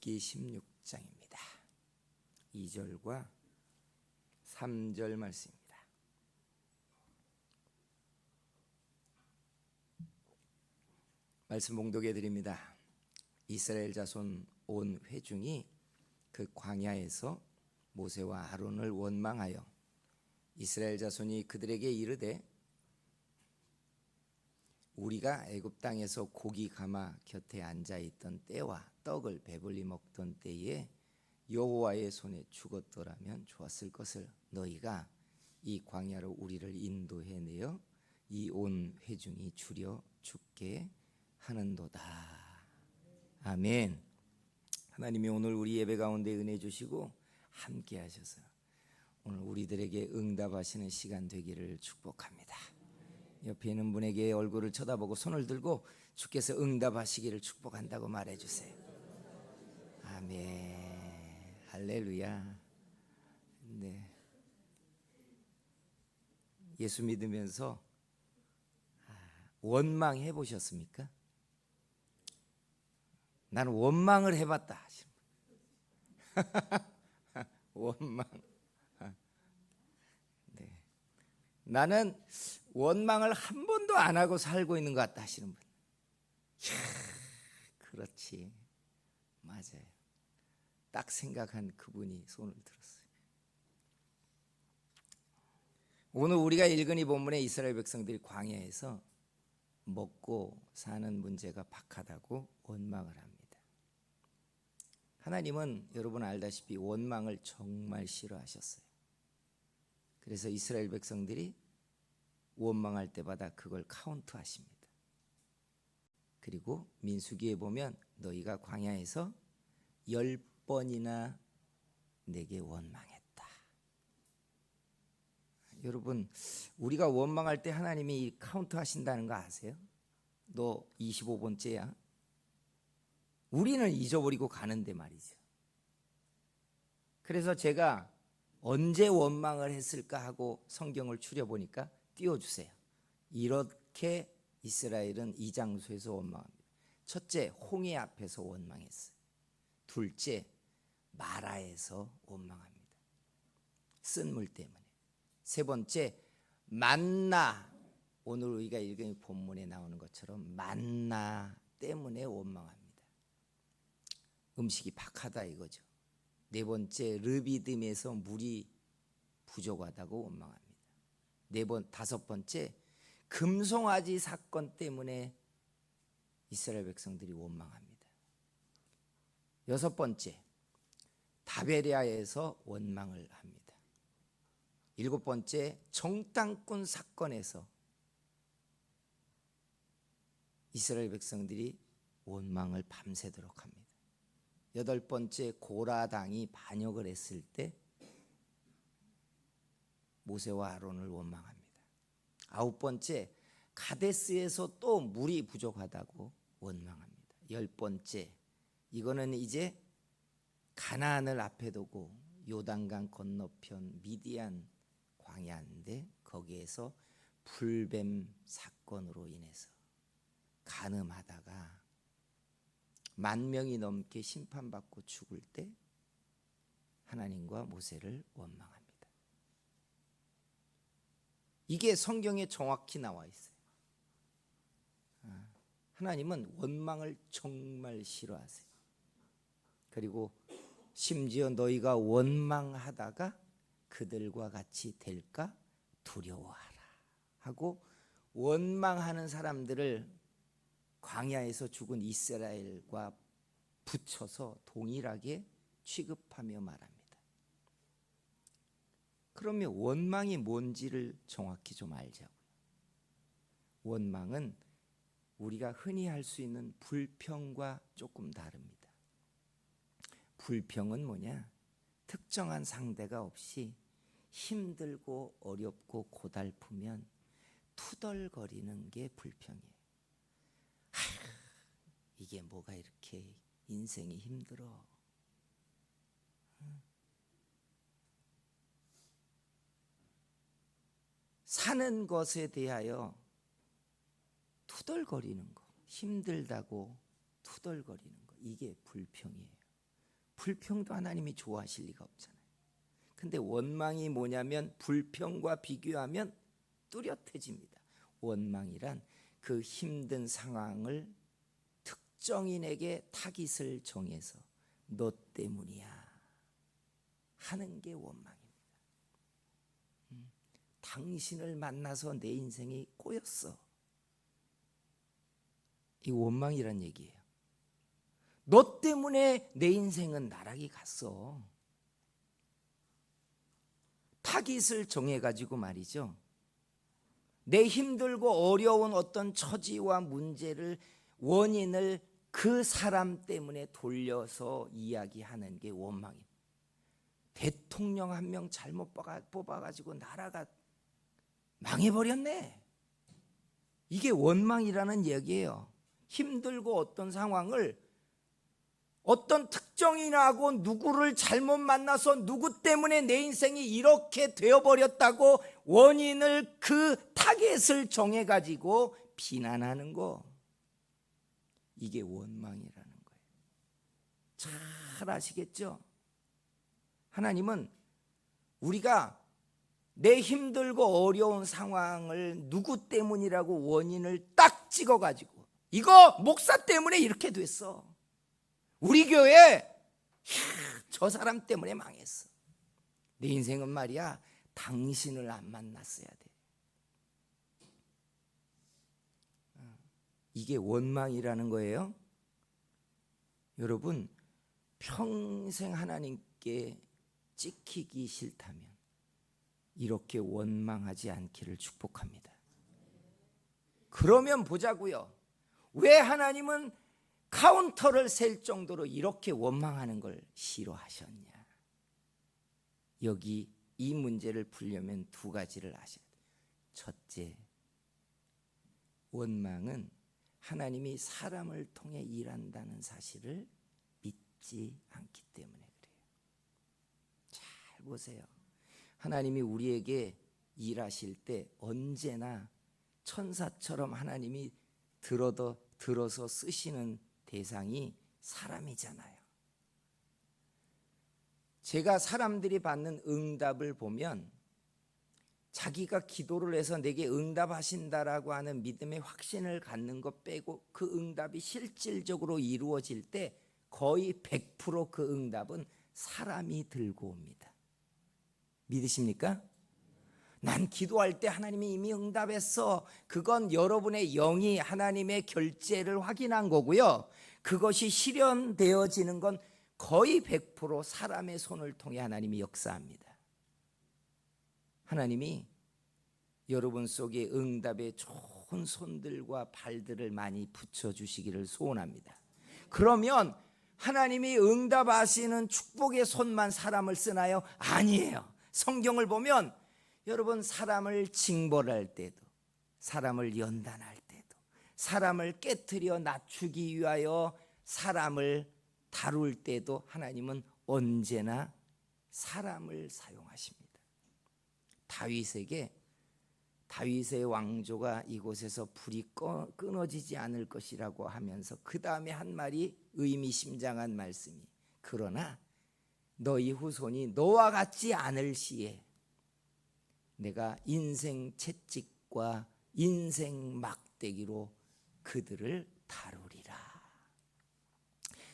출애굽기 16장입니다. 2절과 3절 말씀입니다. 말씀 봉독해 드립니다. 이스라엘 자손 온 회중이 그 광야에서 모세와 아론을 원망하여 이스라엘 자손이 그들에게 이르되 우리가 애굽 땅에서 고기 가마 곁에 앉아 있던 때와 떡을 배불리 먹던 때에 여호와의 손에 죽었더라면 좋았을 것을 너희가 이 광야로 우리를 인도해 내어 이 온 회중이 주려 죽게 하는도다. 아멘. 하나님이 오늘 우리 예배 가운데 은혜 주시고 함께 하셔서 오늘 우리들에게 응답하시는 시간 되기를 축복합니다. 옆에 있는 분에게 얼굴을 쳐다보고 손을 들고 주께서 응답하시기를 축복한다고 말해주세요. 아멘. 할렐루야. 네. 예수 믿으면서 원망해 보셨습니까? 나는 원망을 해봤다. 원망. 네. 나는 원망을 한 번도 안 하고 살고 있는 것 같다 하시는 분. 그렇지. 맞아요. 딱 생각한 그분이 손을 들었어요. 오늘 우리가 읽은 이 본문에 이스라엘 백성들이 광야에서 먹고 사는 문제가 박하다고 원망을 합니다. 하나님은 여러분 알다시피 원망을 정말 싫어하셨어요. 그래서 이스라엘 백성들이 원망할 때마다 그걸 카운트하십니다. 그리고 민수기에 보면 너희가 광야에서 10번이나 내게 원망했다. 여러분 우리가 원망할 때 하나님이 카운트 하신다는 거 아세요? 너 25번째야. 우리는 잊어버리고 가는데 말이죠. 그래서 제가 언제 원망을 했을까 하고 성경을 추려보니까 띄워주세요. 이렇게 이스라엘은 이 장소에서 원망합니다. 첫째, 홍해 앞에서 원망했어요. 둘째, 마라에서 원망합니다. 쓴 물 때문에. 세 번째, 만나. 오늘 우리가 읽은 본문에 나오는 것처럼 만나 때문에 원망합니다. 음식이 박하다 이거죠. 네 번째, 르비딤에서 물이 부족하다고 원망합니다. 다섯 번째, 금송아지 사건 때문에 이스라엘 백성들이 원망합니다. 여섯 번째, 다베리아에서 원망을 합니다. 일곱 번째, 정탐꾼 사건에서 이스라엘 백성들이 원망을 밤새도록 합니다. 여덟 번째, 고라당이 반역을 했을 때 모세와 아론을 원망합니다. 아홉 번째, 가데스에서 또 물이 부족하다고 원망합니다. 열 번째, 이거는 이제 가나안을 앞에 두고 요단강 건너편 미디안 광야인데 거기에서 불뱀 사건으로 인해서 간음하다가 10,000명이 넘게 심판받고 죽을 때 하나님과 모세를 원망합니다. 이게 성경에 정확히 나와 있어요. 하나님은 원망을 정말 싫어하세요. 그리고 심지어 너희가 원망하다가 그들과 같이 될까 두려워하라 하고 원망하는 사람들을 광야에서 죽은 이스라엘과 붙여서 동일하게 취급하며 말합니다. 그러면 원망이 뭔지를 정확히 좀 알자고요. 원망은 우리가 흔히 할 수 있는 불평과 조금 다릅니다. 불평은 뭐냐? 특정한 상대가 없이 힘들고 어렵고 고달프면 투덜거리는 게 불평이에요. 이게 뭐가 이렇게 인생이 힘들어. 사는 것에 대하여 투덜거리는 거, 힘들다고 투덜거리는 거, 이게 불평이에요. 불평도 하나님이 좋아하실 리가 없잖아요. 근데 원망이 뭐냐면 불평과 비교하면 뚜렷해집니다. 원망이란 그 힘든 상황을 특정인에게 타깃을 정해서 너 때문이야 하는 게 원망입니다. 당신을 만나서 내 인생이 꼬였어. 이 원망이란 얘기예요. 너 때문에 내 인생은 나락이 갔어. 타깃을 정해가지고 말이죠. 내 힘들고 어려운 어떤 처지와 문제를 원인을 그 사람 때문에 돌려서 이야기하는 게 원망입니다. 대통령 한 명 잘못 뽑아가지고 나라가 망해버렸네. 이게 원망이라는 얘기예요. 힘들고 어떤 상황을 어떤 특정인하고 누구를 잘못 만나서 누구 때문에 내 인생이 이렇게 되어버렸다고 원인을 그 타겟을 정해가지고 비난하는 거, 이게 원망이라는 거예요. 잘 아시겠죠? 하나님은 우리가 내 힘들고 어려운 상황을 누구 때문이라고 원인을 딱 찍어가지고 이거 목사 때문에 이렇게 됐어. 우리 교회 저 사람 때문에 망했어. 내 인생은 말이야 당신을 안 만났어야 돼. 이게 원망이라는 거예요. 여러분 평생 하나님께 찍히기 싫다면 이렇게 원망하지 않기를 축복합니다. 그러면 보자고요. 왜 하나님은 카운터를 셀 정도로 이렇게 원망하는 걸 싫어하셨냐? 여기 이 문제를 풀려면 두 가지를 아셔야 돼요. 첫째, 원망은 하나님이 사람을 통해 일한다는 사실을 믿지 않기 때문에 그래요. 잘 보세요. 하나님이 우리에게 일하실 때 언제나 천사처럼 하나님이 들어서 쓰시는 대상이 사람이잖아요. 제가 사람들이 받는 응답을 보면 자기가 기도를 해서 내게 응답하신다라고 하는 믿음의 확신을 갖는 것 빼고 그 응답이 실질적으로 이루어질 때 거의 100% 그 응답은 사람이 들고 옵니다. 믿으십니까? 난 기도할 때 하나님이 이미 응답했어. 그건 여러분의 영이 하나님의 결제를 확인한 거고요. 그것이 실현되어지는 건 거의 100% 사람의 손을 통해 하나님이 역사합니다. 하나님이 여러분 속에 응답의 좋은 손들과 발들을 많이 붙여주시기를 소원합니다. 그러면 하나님이 응답하시는 축복의 손만 사람을 쓰나요? 아니에요. 성경을 보면 여러분 사람을 징벌할 때도, 사람을 연단할 때도, 사람을 깨트려 낮추기 위하여 사람을 다룰 때도 하나님은 언제나 사람을 사용하십니다. 다윗의 왕조가 이곳에서 불이 끊어지지 않을 것이라고 하면서 그 다음에 한 말이 의미심장한 말씀이, 그러나 너희 후손이 너와 같지 않을 시에 내가 인생 채찍과 인생 막대기로 그들을 다루리라.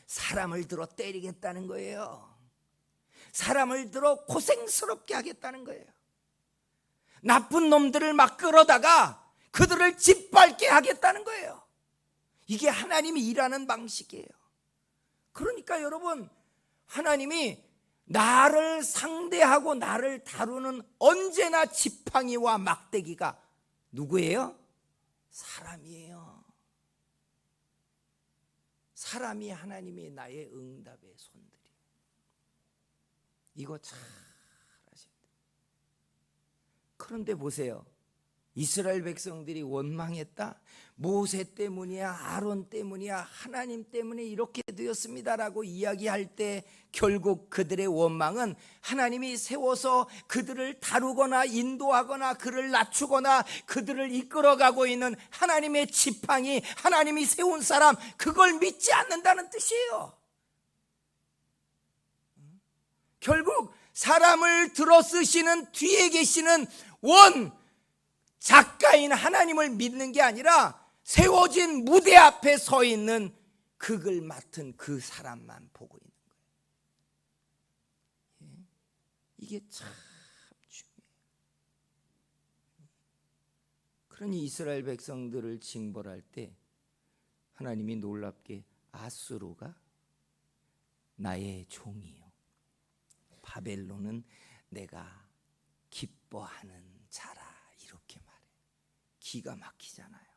사람을 들어 때리겠다는 거예요. 사람을 들어 고생스럽게 하겠다는 거예요. 나쁜 놈들을 막 끌어다가 그들을 짓밟게 하겠다는 거예요. 이게 하나님이 일하는 방식이에요. 그러니까 여러분, 하나님이 나를 상대하고 나를 다루는 언제나 지팡이와 막대기가 누구예요? 사람이에요. 사람이 하나님이 나의 응답의 손들이에요. 이거 잘 아셔야 돼요. 그런데 보세요. 이스라엘 백성들이 원망했다? 모세 때문이야, 아론 때문이야, 하나님 때문에 이렇게 되었습니다라고 이야기할 때 결국 그들의 원망은 하나님이 세워서 그들을 다루거나 인도하거나 그를 낮추거나 그들을 이끌어가고 있는 하나님의 지팡이, 하나님이 세운 사람, 그걸 믿지 않는다는 뜻이에요. 결국 사람을 들어 쓰시는 뒤에 계시는 원 작가인 하나님을 믿는 게 아니라 세워진 무대 앞에 서 있는 극을 맡은 그 사람만 보고 있는 거예요. 이게 참 중요해요. 그러니 이스라엘 백성들을 징벌할 때 하나님이 놀랍게 아수르가 나의 종이요, 바벨론은 내가 기뻐하는 자라, 이렇게 말해. 기가 막히잖아요.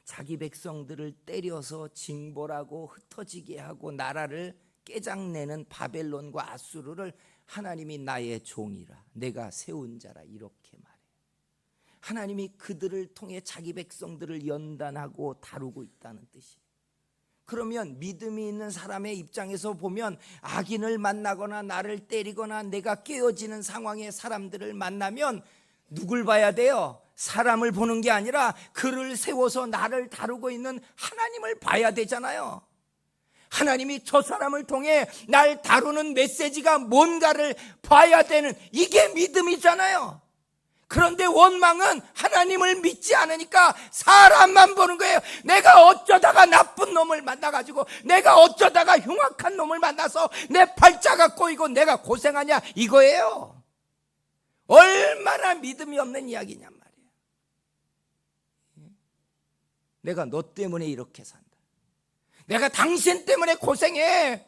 자기 백성들을 때려서 징벌하고 흩어지게 하고 나라를 깨작내는 바벨론과 아수르를 하나님이 나의 종이라, 내가 세운 자라, 이렇게 말해요. 하나님이 그들을 통해 자기 백성들을 연단하고 다루고 있다는 뜻이에요. 그러면 믿음이 있는 사람의 입장에서 보면 악인을 만나거나 나를 때리거나 내가 깨어지는 상황의 사람들을 만나면 누굴 봐야 돼요? 사람을 보는 게 아니라 그를 세워서 나를 다루고 있는 하나님을 봐야 되잖아요. 하나님이 저 사람을 통해 날 다루는 메시지가 뭔가를 봐야 되는, 이게 믿음이잖아요. 그런데 원망은 하나님을 믿지 않으니까 사람만 보는 거예요. 내가 어쩌다가 나쁜 놈을 만나가지고, 내가 어쩌다가 흉악한 놈을 만나서 내 팔자가 꼬이고 내가 고생하냐, 이거예요. 얼마나 믿음이 없는 이야기냔 말이에요. 내가 너 때문에 이렇게 산다, 내가 당신 때문에 고생해,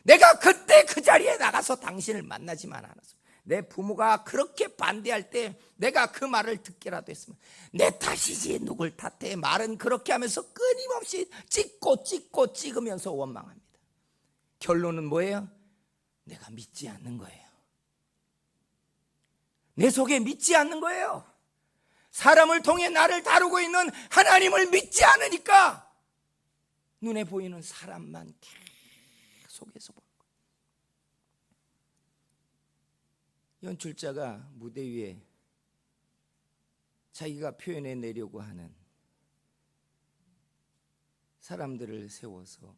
내가 그때 그 자리에 나가서 당신을 만나지만 않았어, 내 부모가 그렇게 반대할 때 내가 그 말을 듣기라도 했으면 내 탓이지 누굴 탓해. 말은 그렇게 하면서 끊임없이 찍으면서 원망합니다. 결론은 뭐예요? 내가 믿지 않는 거예요. 내 속에 믿지 않는 거예요. 사람을 통해 나를 다루고 있는 하나님을 믿지 않으니까 눈에 보이는 사람만 계속해서 보는 거예요. 연출자가 무대 위에 자기가 표현해 내려고 하는 사람들을 세워서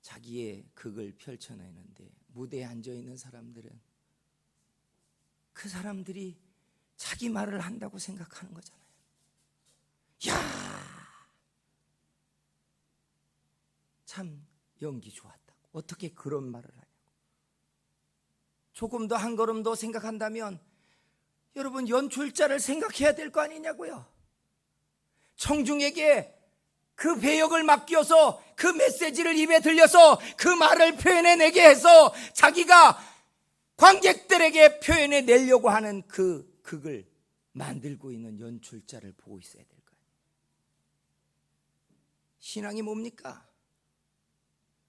자기의 극을 펼쳐내는데, 무대에 앉아있는 사람들은 그 사람들이 자기 말을 한다고 생각하는 거잖아요. 야, 참 연기 좋았다고, 어떻게 그런 말을 하냐고. 조금 더 한 걸음 더 생각한다면 여러분, 연출자를 생각해야 될 거 아니냐고요. 청중에게 그 배역을 맡겨서 그 메시지를 입에 들려서 그 말을 표현해내게 해서 자기가 관객들에게 표현해내려고 하는 그 극을 만들고 있는 연출자를 보고 있어야 될 거예요. 신앙이 뭡니까?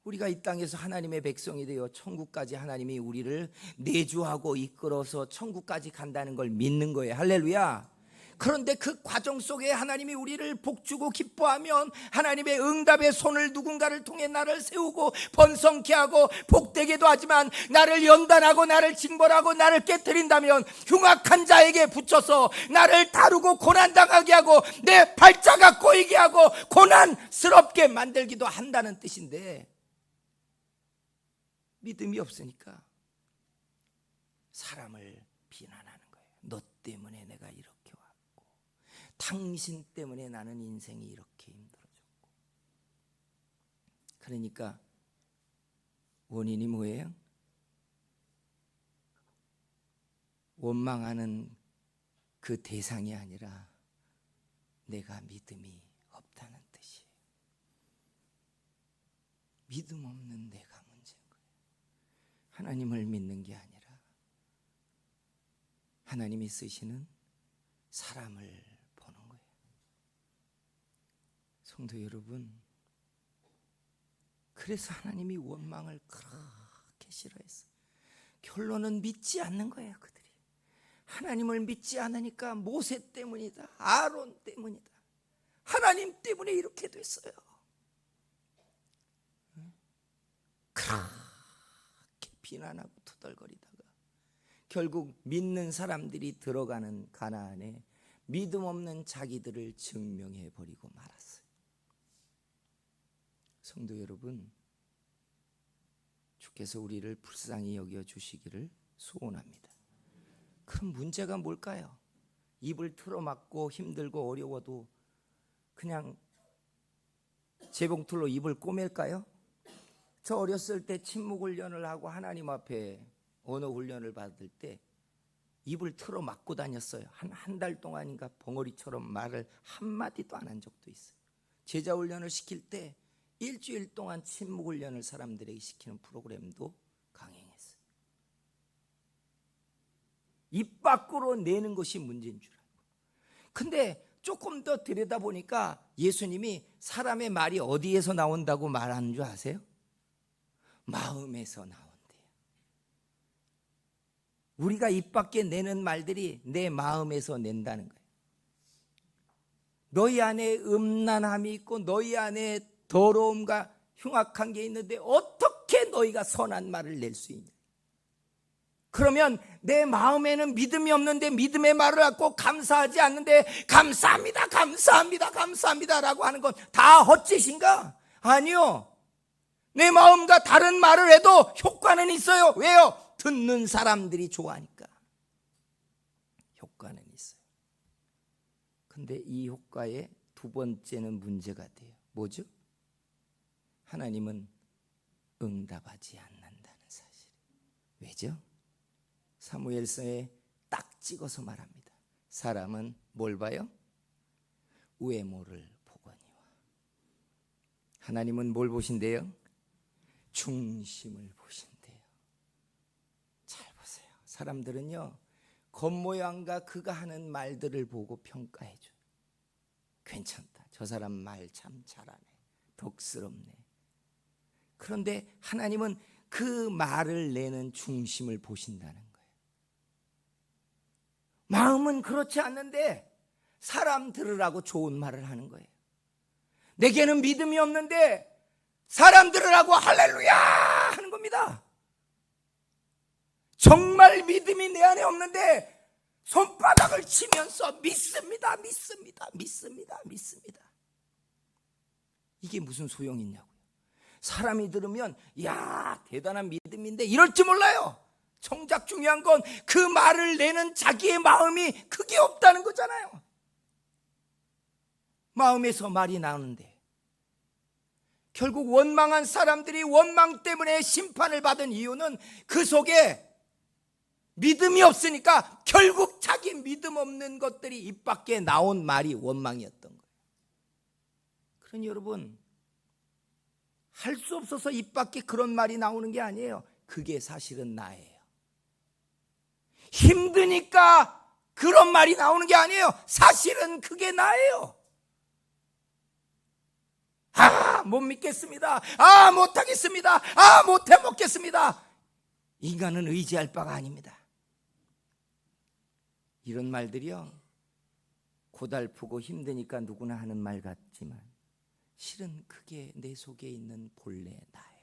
우리가 이 땅에서 하나님의 백성이 되어 천국까지 하나님이 우리를 내주하고 이끌어서 천국까지 간다는 걸 믿는 거예요. 할렐루야. 그런데 그 과정 속에 하나님이 우리를 복주고 기뻐하면 하나님의 응답의 손을 누군가를 통해 나를 세우고 번성케 하고 복되게도 하지만 나를 연단하고 나를 징벌하고 나를 깨뜨린다면 흉악한 자에게 붙여서 나를 다루고 고난당하게 하고 내 발자가 꼬이게 하고 고난스럽게 만들기도 한다는 뜻인데, 믿음이 없으니까 사람을 비난하는 거예요. 너 때문에 내가 이렇게 왔고, 당신 때문에 나는 인생이 이렇게 힘들어졌고. 그러니까 원인이 뭐예요? 원망하는 그 대상이 아니라 내가 믿음이 없다는 뜻이에요. 믿음 없는 내가 문제인 거예요. 하나님을 믿는 게 아니라 하나님이 쓰시는 사람을 보는 거예요. 성도 여러분, 그래서 하나님이 원망을 그렇게 싫어했어요. 결론은 믿지 않는 거예요. 그들이 하나님을 믿지 않으니까 모세 때문이다, 아론 때문이다, 하나님 때문에 이렇게 됐어요. 그렇게 비난하고 투덜거리다가 결국 믿는 사람들이 들어가는 가나안에 믿음 없는 자기들을 증명해 버리고 말았어요. 성도 여러분, 주께서 주께서 우리를 불쌍히 여겨 주시기를 소원합니다. 그럼 문제가 뭘까요? 입을 틀어막고 힘들고 어려워도 그냥 재봉틀로 입을 꼬맬까요? 저 어렸을 때 침묵 훈련을 하고 하나님 앞에 언어 훈련을 받을 때 입을 틀어막고 다녔어요. 한 달 동안인가 벙어리처럼 말을 한마디도 안 한 적도 있어요. 제자 훈련을 시킬 때 일주일 동안 침묵 훈련을 사람들에게 시키는 프로그램도 강행했어요. 입 밖으로 내는 것이 문제인 줄 알고. 근데 조금 더 들여다보니까 예수님이 사람의 말이 어디에서 나온다고 말하는 줄 아세요? 마음에서 나온대요. 우리가 입 밖에 내는 말들이 내 마음에서 낸다는 거예요. 너희 안에 음란함이 있고 너희 안에 더러움과 흉악한 게 있는데 어떻게 너희가 선한 말을 낼 수 있냐? 그러면 내 마음에는 믿음이 없는데 믿음의 말을 갖고 감사하지 않는데 감사합니다, 감사합니다, 감사합니다라고 하는 건 다 헛짓인가? 아니요. 내 마음과 다른 말을 해도 효과는 있어요. 왜요? 듣는 사람들이 좋아하니까. 효과는 있어요. 근데 이 효과의 두 번째는 문제가 돼요. 뭐죠? 하나님은 응답하지 않는다는 사실. 왜죠? 사무엘서에 딱 찍어서 말합니다. 사람은 뭘 봐요? 외모를 보거니와. 하나님은 뭘 보신대요? 중심을 보신대요. 잘 보세요. 사람들은요, 겉모양과 그가 하는 말들을 보고 평가해줘요. 괜찮다. 저 사람 말 참 잘하네. 덕스럽네. 그런데 하나님은 그 말을 내는 중심을 보신다는 거예요. 마음은 그렇지 않는데 사람 들으라고 좋은 말을 하는 거예요. 내게는 믿음이 없는데 사람 들으라고 할렐루야 하는 겁니다. 정말 믿음이 내 안에 없는데 손바닥을 치면서 믿습니다, 믿습니다, 믿습니다, 믿습니다. 이게 무슨 소용이 있냐고요. 사람이 들으면 야 대단한 믿음인데 이럴지 몰라요. 정작 중요한 건 그 말을 내는 자기의 마음이 그게 없다는 거잖아요. 마음에서 말이 나오는데 결국 원망한 사람들이 원망 때문에 심판을 받은 이유는 그 속에 믿음이 없으니까 결국 자기 믿음 없는 것들이 입 밖에 나온 말이 원망이었던 거예요. 그러니 여러분, 할 수 없어서 입 밖에 그런 말이 나오는 게 아니에요. 그게 사실은 나예요. 힘드니까 그런 말이 나오는 게 아니에요. 사실은 그게 나예요. 못 믿겠습니다. 못하겠습니다. 못해 먹겠습니다. 인간은 의지할 바가 아닙니다. 이런 말들이요, 고달프고 힘드니까 누구나 하는 말 같지만 실은 그게 내 속에 있는 본래 나예요.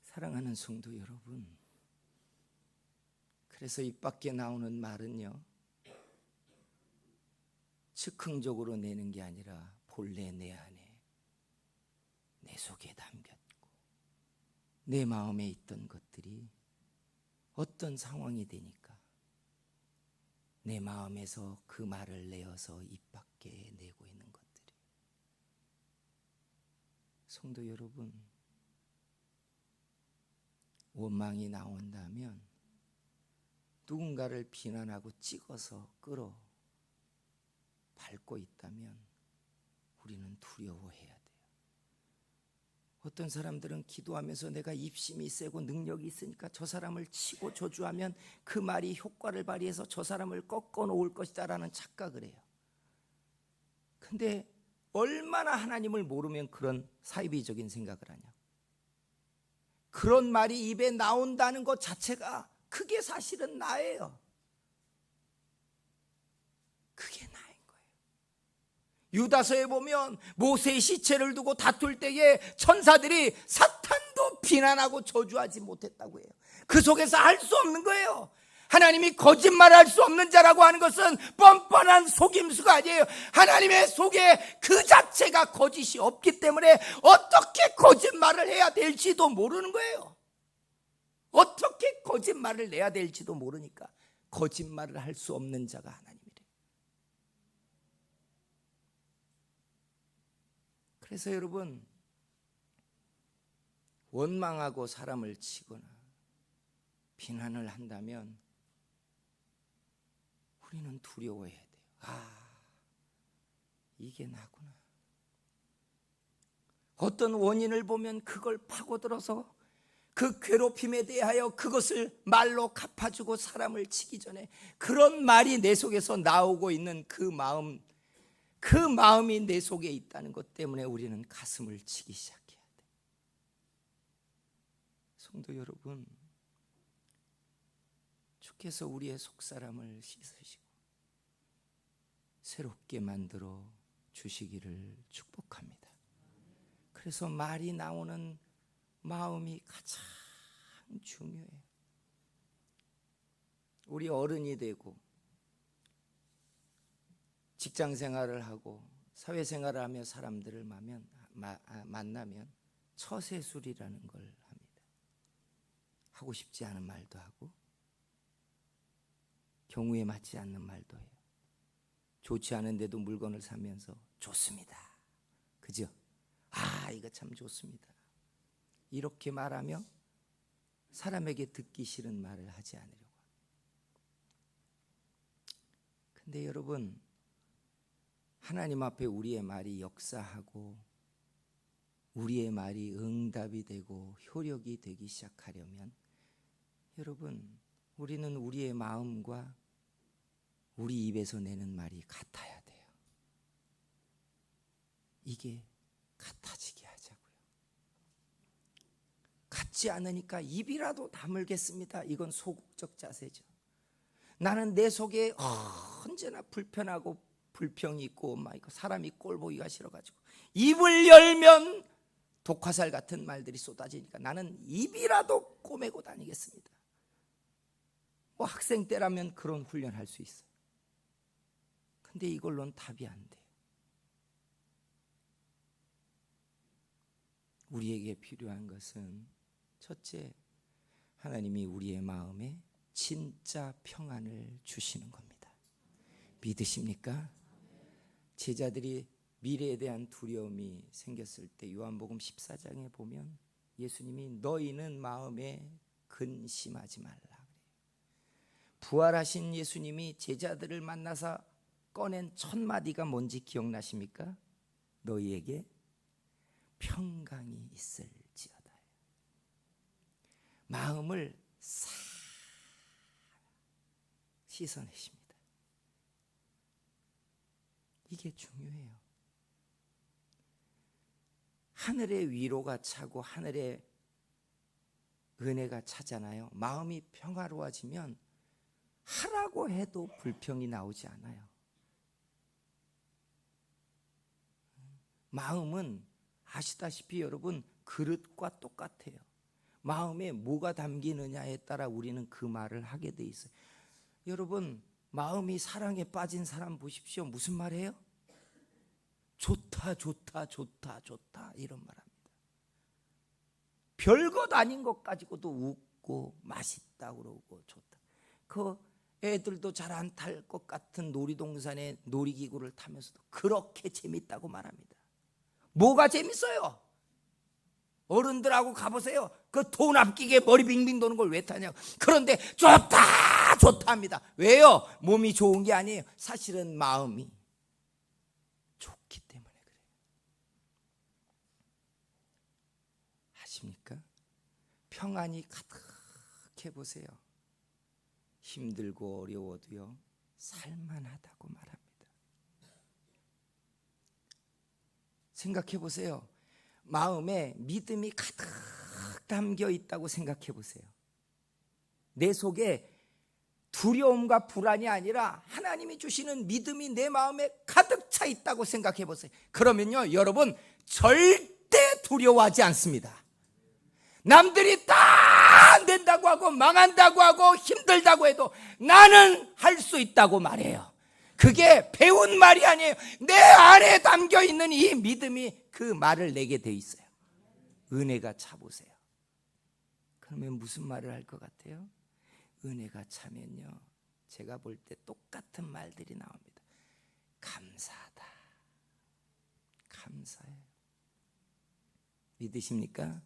사랑하는 성도 여러분, 그래서 입 밖에 나오는 말은요, 즉흥적으로 내는 게 아니라 본래 내 안에, 내 속에 담겼고 내 마음에 있던 것들이 어떤 상황이 되니까 내 마음에서 그 말을 내어서 입 밖에 내고 있는 것들이. 성도 여러분, 원망이 나온다면 누군가를 비난하고 찍어서 끌어 밟고 있다면 우리는 두려워해야 돼요. 어떤 사람들은 기도하면서 내가 입심이 세고 능력이 있으니까 저 사람을 치고 저주하면 그 말이 효과를 발휘해서 저 사람을 꺾어 놓을 것이다 라는 착각을 해요. 근데 얼마나 하나님을 모르면 그런 사이비적인 생각을 하냐. 그런 말이 입에 나온다는 것 자체가 그게 사실은 나예요. 그게 나인 거예요. 유다서에 보면 모세의 시체를 두고 다툴 때에 천사들이 사탄도 비난하고 저주하지 못했다고 해요. 그 속에서 할 수 없는 거예요. 하나님이 거짓말할 수 없는 자라고 하는 것은 뻔뻔한 속임수가 아니에요. 하나님의 속에 그 자체가 거짓이 없기 때문에 어떻게 거짓말을 해야 될지도 모르는 거예요. 어떻게 거짓말을 내야 될지도 모르니까 거짓말을 할 수 없는 자가 하나님이래요. 그래서 여러분, 원망하고 사람을 치거나 비난을 한다면 우리는 두려워해야 돼요. 이게 나구나. 어떤 원인을 보면 그걸 파고들어서 그 괴롭힘에 대하여 그것을 말로 갚아주고 사람을 치기 전에 그런 말이 내 속에서 나오고 있는 그 마음이 내 속에 있다는 것 때문에 우리는 가슴을 치기 시작해야 돼. 성도 여러분, 주께서 우리의 속사람을 씻으시고 새롭게 만들어 주시기를 축복합니다. 그래서 말이 나오는 마음이 가장 중요해요. 우리 어른이 되고 직장 생활을 하고 사회 생활을 하며 사람들을 만나면 처세술이라는 걸 합니다. 하고 싶지 않은 말도 하고 경우에 맞지 않는 말도 해요. 좋지 않은데도 물건을 사면서 좋습니다. 그죠? 이거 참 좋습니다. 이렇게 말하며 사람에게 듣기 싫은 말을 하지 않으려고. 근데 여러분, 하나님 앞에 우리의 말이 역사하고 우리의 말이 응답이 되고 효력이 되기 시작하려면 여러분, 우리는 우리의 마음과 우리 입에서 내는 말이 같아야 돼요. 이게 같아지게 하자고요. 같지 않으니까 입이라도 다물겠습니다. 이건 소극적 자세죠. 나는 내 속에 언제나 불편하고 불평이 있고 사람이 꼴 보기가 싫어가지고 입을 열면 독화살 같은 말들이 쏟아지니까 나는 입이라도 꼬매고 다니겠습니다. 학생 때라면 그런 훈련할 수 있어요. 근데 이걸로는 답이 안 돼요. 우리에게 필요한 것은 첫째, 하나님이 우리의 마음에 진짜 평안을 주시는 겁니다. 믿으십니까? 제자들이 미래에 대한 두려움이 생겼을 때 요한복음 14장에 보면 예수님이 너희는 마음에 근심하지 말라. 부활하신 예수님이 제자들을 만나서 꺼낸 첫 마디가 뭔지 기억나십니까? 너희에게 평강이 있을지어다. 마음을 싹 씻어내십니다. 이게 중요해요. 하늘의 위로가 차고 하늘의 은혜가 차잖아요. 마음이 평화로워지면 하라고 해도 불평이 나오지 않아요. 마음은 아시다시피 여러분 그릇과 똑같아요. 마음에 뭐가 담기느냐에 따라 우리는 그 말을 하게 돼 있어요. 여러분, 마음이 사랑에 빠진 사람 보십시오. 무슨 말이에요? 좋다 좋다 좋다 좋다 이런 말합니다. 별것 아닌 것 가지고도 웃고 맛있다 그러고 좋다. 그 애들도 잘 안 탈 것 같은 놀이동산에 놀이기구를 타면서도 그렇게 재밌다고 말합니다. 뭐가 재밌어요? 어른들하고 가보세요. 그 돈 아끼게 머리 빙빙 도는 걸 왜 타냐고. 그런데 좋다 좋다 합니다. 왜요? 몸이 좋은 게 아니에요. 사실은 마음이 좋기 때문에 그래요. 아십니까? 평안이 가득해 보세요. 힘들고 어려워도요 살만하다고 말합니다. 생각해 보세요. 마음에 믿음이 가득 담겨 있다고 생각해 보세요. 내 속에 두려움과 불안이 아니라 하나님이 주시는 믿음이 내 마음에 가득 차 있다고 생각해 보세요. 그러면요 여러분 절대 두려워하지 않습니다. 남들이 다 다 안 된다고 하고 망한다고 하고 힘들다고 해도 나는 할 수 있다고 말해요. 그게 배운 말이 아니에요. 내 안에 담겨 있는 이 믿음이 그 말을 내게 돼 있어요. 은혜가 차보세요. 그러면 무슨 말을 할 것 같아요? 은혜가 차면요, 제가 볼 때 똑같은 말들이 나옵니다. 감사하다. 감사해요. 믿으십니까?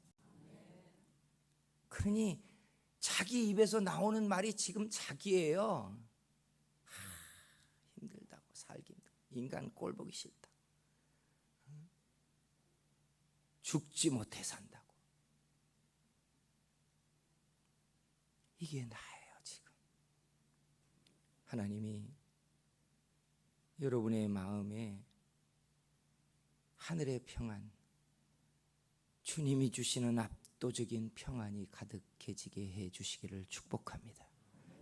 그러니 자기 입에서 나오는 말이 지금 자기예요. 힘들다고, 살기 힘들다, 인간 꼴 보기 싫다, 죽지 못해 산다고. 이게 나예요. 지금 하나님이 여러분의 마음에 하늘의 평안, 주님이 주시는 압도적인 평안이 가득해지게 해 주시기를 축복합니다.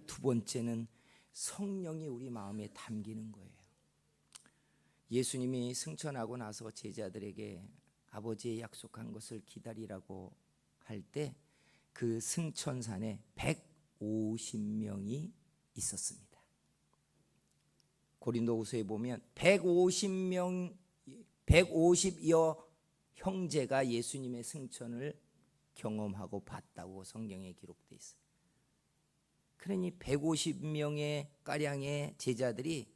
두 번째는 성령이 우리 마음에 담기는 거예요. 예수님이 승천하고 나서 제자들에게 아버지의 약속한 것을 기다리라고 할 때 그 승천산에 150명이 있었습니다. 고린도후서에 보면 150여 형제가 예수님의 승천을 경험하고 봤다고 성경에 기록되어 있어요. 그러니 150명의 가량의 제자들이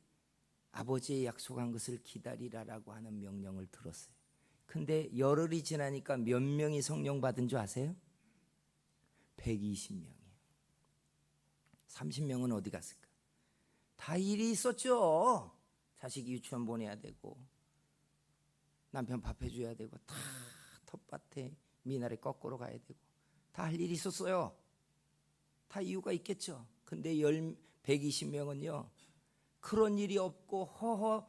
아버지의 약속한 것을 기다리라라고 하는 명령을 들었어요. 근데 열흘이 지나니까 몇 명이 성령 받은 줄 아세요? 120명이에요. 30명은 어디 갔을까? 다 일이 있었죠. 자식 유치원 보내야 되고, 남편 밥 해줘야 되고, 다 텃밭에 미나리 꺾으러 가야 되고, 다 할 일이 있었어요. 다 이유가 있겠죠. 근데 120명은요 그런 일이 없고 허허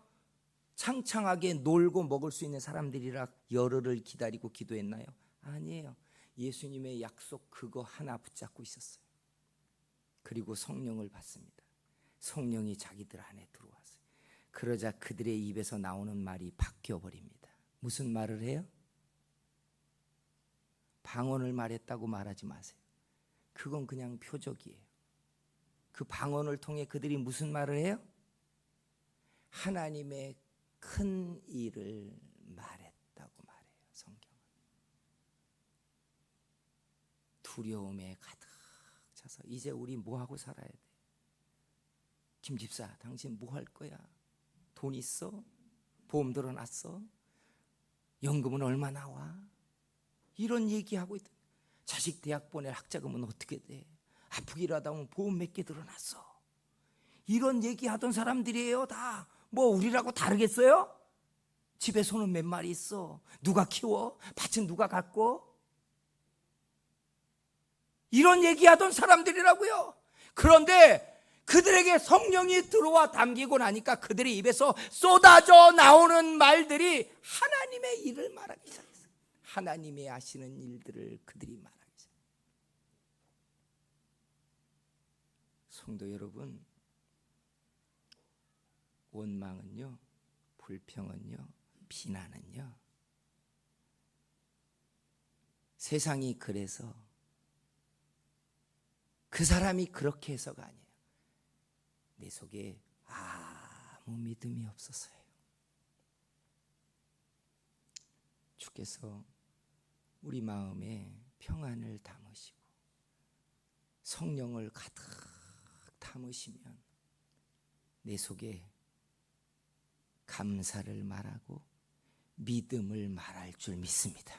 창창하게 놀고 먹을 수 있는 사람들이라 열흘을 기다리고 기도했나요? 아니에요. 예수님의 약속 그거 하나 붙잡고 있었어요. 그리고 성령을 받습니다. 성령이 자기들 안에 들어왔어요. 그러자 그들의 입에서 나오는 말이 바뀌어버립니다. 무슨 말을 해요? 방언을 말했다고 말하지 마세요. 그건 그냥 표적이에요. 그 방언을 통해 그들이 무슨 말을 해요? 하나님의 큰 일을 말했다고 말해요. 성경은 두려움에 가득 차서 이제 우리 뭐하고 살아야 돼? 김 집사, 당신 뭐 할 거야? 돈 있어? 보험 들어놨어? 연금은 얼마 나와? 이런 얘기하고 있다. 자식 대학 보낼 학자금은 어떻게 돼? 아프기라도 하면 보험 몇 개 들어놨어. 이런 얘기하던 사람들이에요. 다 뭐 우리라고 다르겠어요? 집에 소는 몇 마리 있어? 누가 키워? 밭은 누가 갖고? 이런 얘기하던 사람들이라고요. 그런데 그들에게 성령이 들어와 담기고 나니까 그들의 입에서 쏟아져 나오는 말들이 하나님의 일을 말하기 시작했어요. 하나님의 하시는 일들을 그들이 말하기 시작했어요. 성도 여러분, 원망은요, 불평은요, 비난은요, 세상이 그래서 그 사람이 그렇게 해서가 아니에요. 내 속에 아무 믿음이 없어서예요. 주께서 우리 마음에 평안을 담으시고 성령을 가득 담으시면 내 속에 감사를 말하고 믿음을 말할 줄 믿습니다.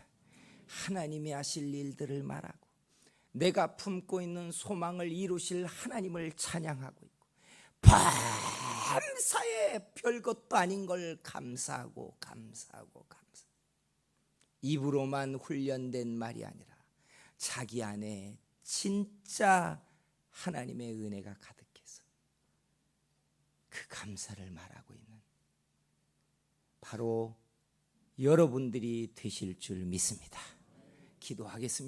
하나님이 하실 일들을 말하고 내가 품고 있는 소망을 이루실 하나님을 찬양하고 있고 밤사에 별것도 아닌 걸 감사하고 입으로만 훈련된 말이 아니라 자기 안에 진짜 하나님의 은혜가 가득해서 그 감사를 말하고 있는 바로 여러분들이 되실 줄 믿습니다. 기도하겠습니다.